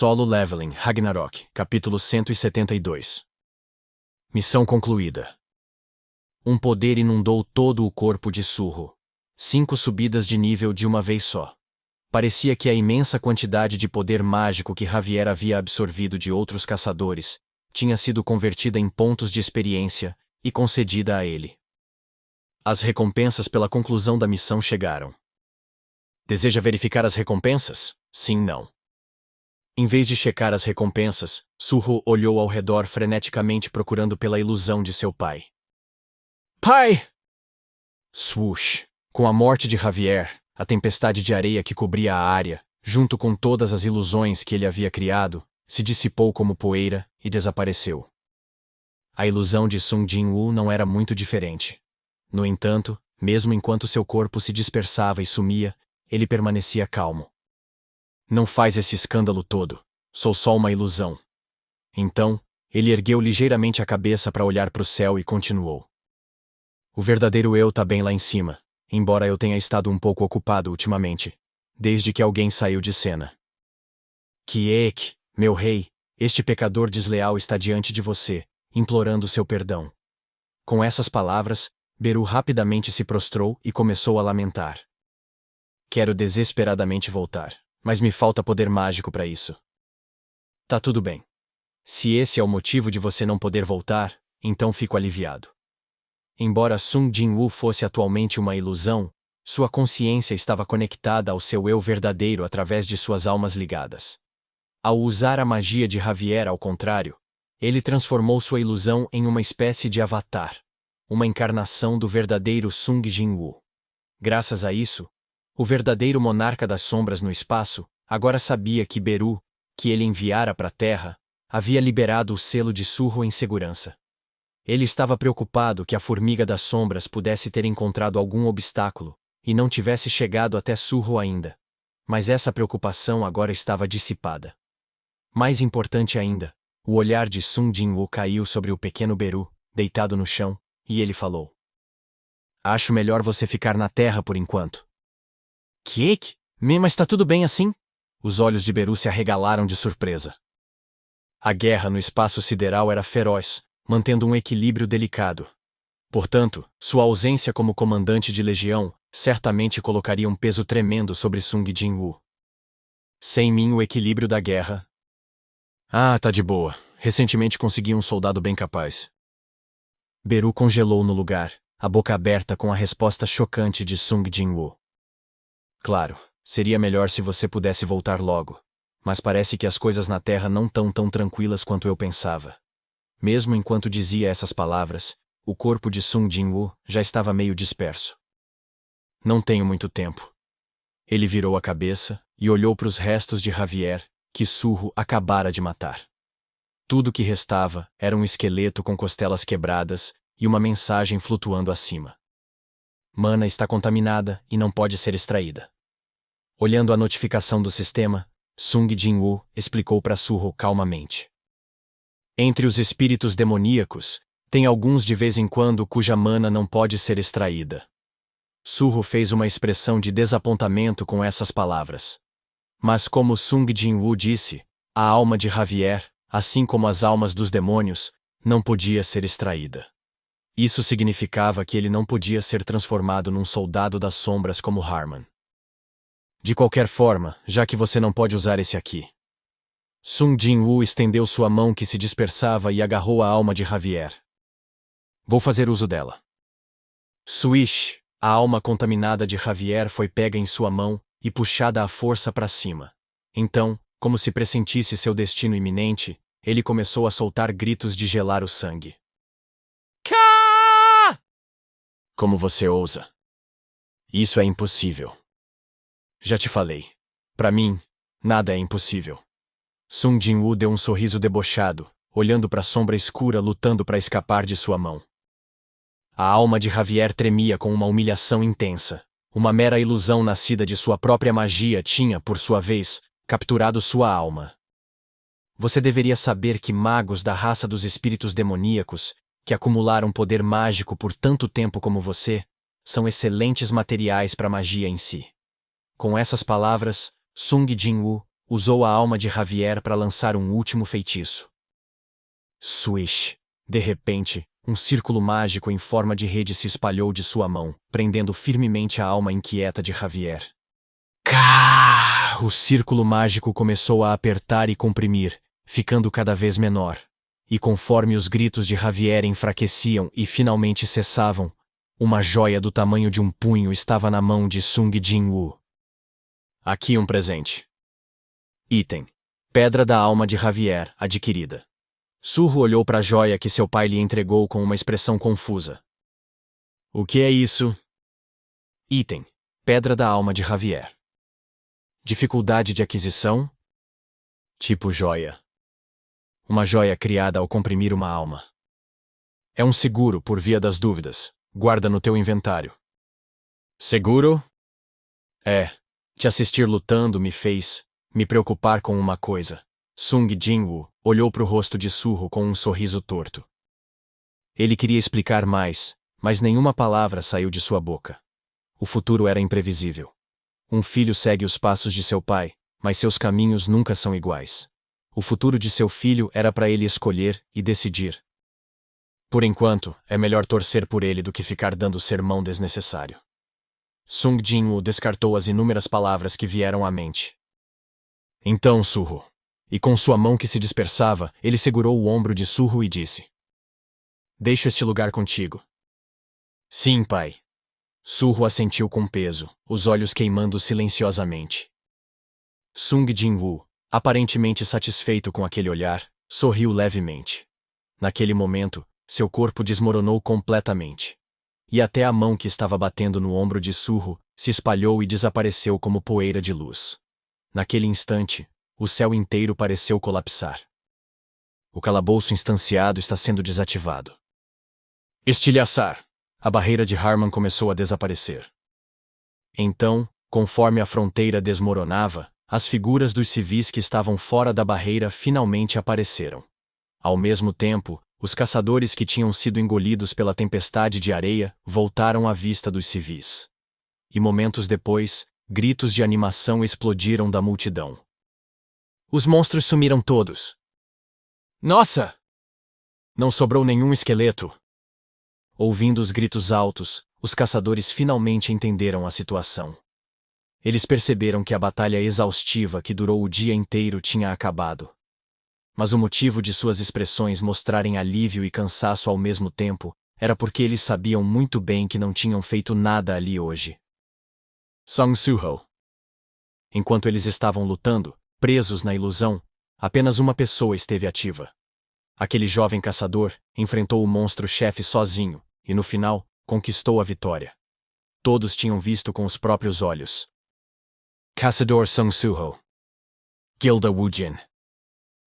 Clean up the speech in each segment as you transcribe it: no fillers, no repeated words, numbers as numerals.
Solo Leveling Ragnarok, capítulo 172. Missão concluída. Um poder inundou todo o corpo de Surro. 5 subidas de nível de uma vez só. Parecia que a imensa quantidade de poder mágico que Javier havia absorvido de outros caçadores tinha sido convertida em pontos de experiência e concedida a ele. As recompensas pela conclusão da missão chegaram. Deseja verificar as recompensas? Sim, não. Em vez de checar as recompensas, Surro olhou ao redor freneticamente procurando pela ilusão de seu pai. Pai! Swoosh! Com a morte de Javier, a tempestade de areia que cobria a área, junto com todas as ilusões que ele havia criado, se dissipou como poeira e desapareceu. A ilusão de Sung Jin-woo não era muito diferente. No entanto, mesmo enquanto seu corpo se dispersava e sumia, ele permanecia calmo. Não faz esse escândalo todo. Sou só uma ilusão. Então, ele ergueu ligeiramente a cabeça para olhar para o céu e continuou. O verdadeiro eu tá bem lá em cima, embora eu tenha estado um pouco ocupado ultimamente, desde que alguém saiu de cena. Kiek, meu rei, este pecador desleal está diante de você, implorando seu perdão. Com essas palavras, Beru rapidamente se prostrou e começou a lamentar. Quero desesperadamente voltar. Mas me falta poder mágico para isso. Tá tudo bem. Se esse é o motivo de você não poder voltar, então fico aliviado. Embora Sung Jin-woo fosse atualmente uma ilusão, sua consciência estava conectada ao seu eu verdadeiro através de suas almas ligadas. Ao usar a magia de Javier ao contrário, ele transformou sua ilusão em uma espécie de avatar, uma encarnação do verdadeiro Sung Jin-woo. Graças a isso, o verdadeiro monarca das sombras no espaço agora sabia que Beru, que ele enviara para a Terra, havia liberado o selo de Surro em segurança. Ele estava preocupado que a formiga das sombras pudesse ter encontrado algum obstáculo e não tivesse chegado até Surro ainda. Mas essa preocupação agora estava dissipada. Mais importante ainda, o olhar de Sung Jin-woo caiu sobre o pequeno Beru, deitado no chão, e ele falou: Acho melhor você ficar na Terra por enquanto. Kiek? Mas tá tudo bem assim? Os olhos de Beru se arregalaram de surpresa. A guerra no espaço sideral era feroz, mantendo um equilíbrio delicado. Portanto, sua ausência como comandante de legião certamente colocaria um peso tremendo sobre Sung Jin-woo. Sem mim o equilíbrio da guerra... Ah, tá de boa. Recentemente consegui um soldado bem capaz. Beru congelou no lugar, a boca aberta com a resposta chocante de Sung Jin-woo. Claro, seria melhor se você pudesse voltar logo, mas parece que as coisas na Terra não estão tão tranquilas quanto eu pensava. Mesmo enquanto dizia essas palavras, o corpo de Sung Jin-woo já estava meio disperso. Não tenho muito tempo. Ele virou a cabeça e olhou para os restos de Javier, que Surro acabara de matar. Tudo que restava era um esqueleto com costelas quebradas e uma mensagem flutuando acima. Mana está contaminada e não pode ser extraída. Olhando a notificação do sistema, Sung Jin-woo explicou para Surro calmamente. Entre os espíritos demoníacos, tem alguns de vez em quando cuja mana não pode ser extraída. Surro fez uma expressão de desapontamento com essas palavras. Mas como Sung Jin-woo disse, a alma de Javier, assim como as almas dos demônios, não podia ser extraída. Isso significava que ele não podia ser transformado num soldado das sombras como Harman. De qualquer forma, já que você não pode usar esse aqui. Sung Jin-woo estendeu sua mão que se dispersava e agarrou a alma de Javier. Vou fazer uso dela. Swish! A alma contaminada de Javier foi pega em sua mão e puxada à força para cima. Então, como se pressentisse seu destino iminente, ele começou a soltar gritos de gelar o sangue. Como você ousa? Isso é impossível. Já te falei. Para mim, nada é impossível. Sung Jin-woo deu um sorriso debochado, olhando para a sombra escura lutando para escapar de sua mão. A alma de Javier tremia com uma humilhação intensa. Uma mera ilusão nascida de sua própria magia tinha, por sua vez, capturado sua alma. Você deveria saber que magos da raça dos espíritos demoníacos, que acumularam poder mágico por tanto tempo como você, são excelentes materiais para magia em si. Com essas palavras, Sung Jin-woo usou a alma de Javier para lançar um último feitiço. Swish! De repente, um círculo mágico em forma de rede se espalhou de sua mão, prendendo firmemente a alma inquieta de Javier. Cá! O círculo mágico começou a apertar e comprimir, ficando cada vez menor. E conforme os gritos de Javier enfraqueciam e finalmente cessavam, uma joia do tamanho de um punho estava na mão de Sung Jin-woo. Aqui um presente. Item: Pedra da alma de Javier, adquirida. Surro olhou para a joia que seu pai lhe entregou com uma expressão confusa. O que é isso? Item: Pedra da alma de Javier. Dificuldade de aquisição? Tipo joia. Uma joia criada ao comprimir uma alma. É um seguro por via das dúvidas. Guarda no teu inventário. Seguro? É. Te assistir lutando me fez me preocupar com uma coisa. Sung Jin-woo olhou para o rosto de Surro com um sorriso torto. Ele queria explicar mais, mas nenhuma palavra saiu de sua boca. O futuro era imprevisível. Um filho segue os passos de seu pai, mas seus caminhos nunca são iguais. O futuro de seu filho era para ele escolher e decidir. Por enquanto, é melhor torcer por ele do que ficar dando sermão desnecessário. Sung Jin-woo descartou as inúmeras palavras que vieram à mente. Então, Surro. E com sua mão que se dispersava, ele segurou o ombro de Surro e disse: Deixo este lugar contigo. Sim, pai. Surro assentiu com peso, os olhos queimando silenciosamente. Sung Jin-woo, aparentemente satisfeito com aquele olhar, sorriu levemente. Naquele momento, seu corpo desmoronou completamente. E até a mão que estava batendo no ombro de Surro se espalhou e desapareceu como poeira de luz. Naquele instante, o céu inteiro pareceu colapsar. O calabouço instanciado está sendo desativado. Estilhaçar! A barreira de Harman começou a desaparecer. Então, conforme a fronteira desmoronava, as figuras dos civis que estavam fora da barreira finalmente apareceram. Ao mesmo tempo, os caçadores que tinham sido engolidos pela tempestade de areia voltaram à vista dos civis. E momentos depois, gritos de animação explodiram da multidão. Os monstros sumiram todos. Nossa! Não sobrou nenhum esqueleto. Ouvindo os gritos altos, os caçadores finalmente entenderam a situação. Eles perceberam que a batalha exaustiva que durou o dia inteiro tinha acabado. Mas o motivo de suas expressões mostrarem alívio e cansaço ao mesmo tempo era porque eles sabiam muito bem que não tinham feito nada ali hoje. Song Surho. Enquanto eles estavam lutando, presos na ilusão, apenas uma pessoa esteve ativa. Aquele jovem caçador enfrentou o monstro-chefe sozinho e, no final, conquistou a vitória. Todos tinham visto com os próprios olhos. Caçador Sung Surho. Gilda Woojin.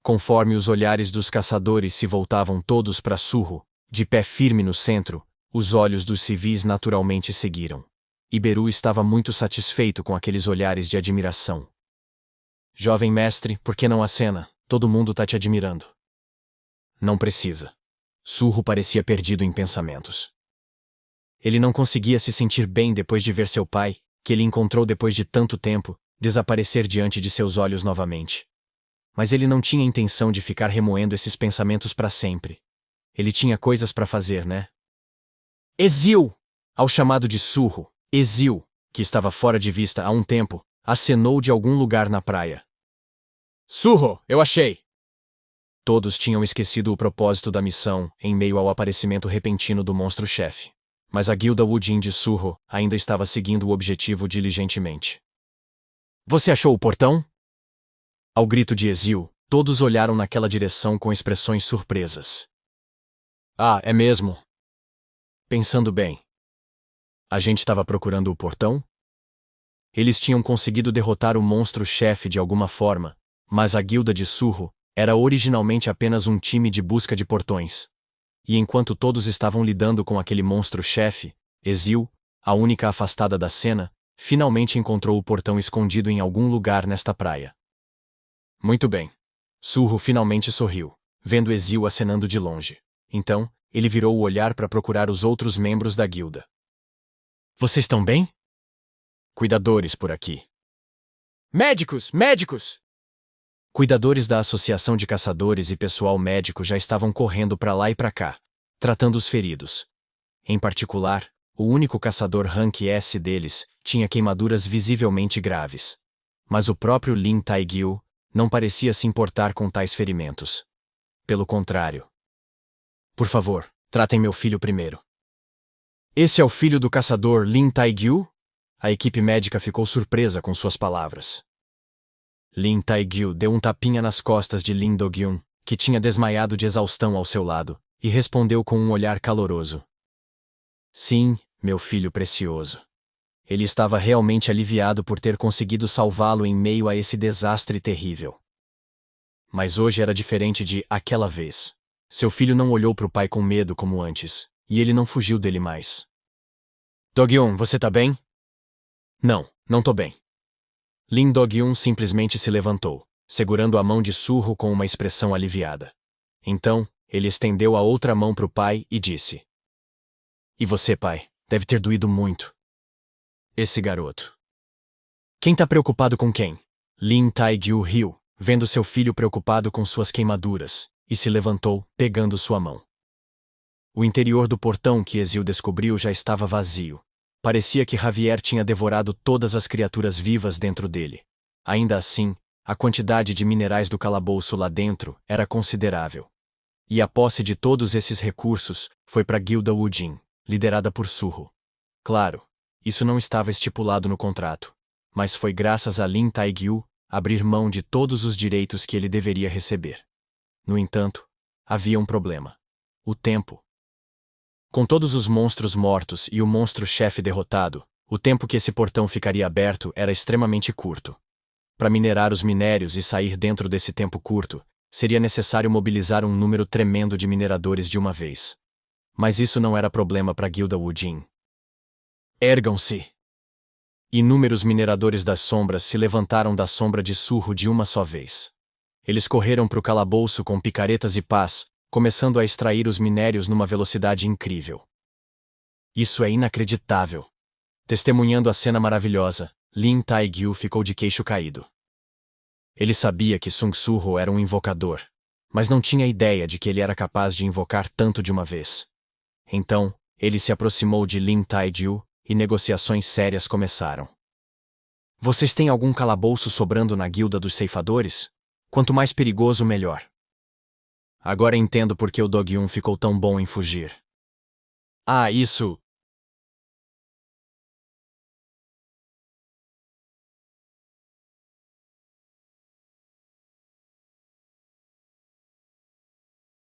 Conforme os olhares dos caçadores se voltavam todos para Surro, de pé firme no centro, os olhos dos civis naturalmente seguiram. Iberu estava muito satisfeito com aqueles olhares de admiração. Jovem mestre, por que não acena? Todo mundo tá te admirando. Não precisa. Surro parecia perdido em pensamentos. Ele não conseguia se sentir bem depois de ver seu pai, que ele encontrou depois de tanto tempo, desaparecer diante de seus olhos novamente. Mas ele não tinha intenção de ficar remoendo esses pensamentos para sempre. Ele tinha coisas para fazer, né? Exil! Ao chamado de Surro, Exil, que estava fora de vista há um tempo, acenou de algum lugar na praia. Surro, eu achei! Todos tinham esquecido o propósito da missão em meio ao aparecimento repentino do monstro-chefe. Mas a Gilda Woojin de Surro ainda estava seguindo o objetivo diligentemente. Você achou o portão? Ao grito de Exil, todos olharam naquela direção com expressões surpresas. Ah, é mesmo? Pensando bem. A gente estava procurando o portão? Eles tinham conseguido derrotar o monstro-chefe de alguma forma, mas a Guilda de Surro era originalmente apenas um time de busca de portões. E enquanto todos estavam lidando com aquele monstro-chefe, Exil, a única afastada da cena, finalmente encontrou o portão escondido em algum lugar nesta praia. Muito bem. Surro finalmente sorriu, vendo Exil acenando de longe. Então, ele virou o olhar para procurar os outros membros da guilda. Vocês estão bem? Cuidadores por aqui. Médicos! Médicos! Cuidadores da Associação de Caçadores e pessoal médico já estavam correndo para lá e para cá, tratando os feridos. Em particular, o único caçador Rank S deles tinha queimaduras visivelmente graves. Mas o próprio Lin Taegyu não parecia se importar com tais ferimentos. Pelo contrário. Por favor, tratem meu filho primeiro. Esse é o filho do caçador Lin Taegyu? A equipe médica ficou surpresa com suas palavras. Lin Taegyu deu um tapinha nas costas de Lin Do-gyun, que tinha desmaiado de exaustão ao seu lado, e respondeu com um olhar caloroso. Sim, meu filho precioso. Ele estava realmente aliviado por ter conseguido salvá-lo em meio a esse desastre terrível. Mas hoje era diferente de aquela vez. Seu filho não olhou para o pai com medo como antes, e ele não fugiu dele mais. Do-gyun, você tá bem? Não tô bem. Lin Do-gyun simplesmente se levantou, segurando a mão de Surro com uma expressão aliviada. Então, ele estendeu a outra mão para o pai e disse: E você, pai, deve ter doído muito. Esse garoto. Quem tá preocupado com quem? Lin Taegyu riu, vendo seu filho preocupado com suas queimaduras, e se levantou, pegando sua mão. O interior do portão que Ezio descobriu já estava vazio. Parecia que Javier tinha devorado todas as criaturas vivas dentro dele. Ainda assim, a quantidade de minerais do calabouço lá dentro era considerável. E a posse de todos esses recursos foi para a Guilda Wujin, liderada por Surro. Claro, isso não estava estipulado no contrato, mas foi graças a Lin Taegyu abrir mão de todos os direitos que ele deveria receber. No entanto, havia um problema: o tempo. Com todos os monstros mortos e o monstro-chefe derrotado, o tempo que esse portão ficaria aberto era extremamente curto. Para minerar os minérios e sair dentro desse tempo curto, seria necessário mobilizar um número tremendo de mineradores de uma vez. Mas isso não era problema para a Guilda Wujin. Ergam-se! Inúmeros mineradores das sombras se levantaram da sombra de Surro de uma só vez. Eles correram para o calabouço com picaretas e pás, começando a extrair os minérios numa velocidade incrível. Isso é inacreditável! Testemunhando a cena maravilhosa, Lin Taegyu ficou de queixo caído. Ele sabia que Sung Surro era um invocador, mas não tinha ideia de que ele era capaz de invocar tanto de uma vez. Então, ele se aproximou de Lin Taegyu, e negociações sérias começaram. Vocês têm algum calabouço sobrando na Guilda dos Ceifadores? Quanto mais perigoso, melhor. Agora entendo por que o Do-gyun ficou tão bom em fugir. Ah, isso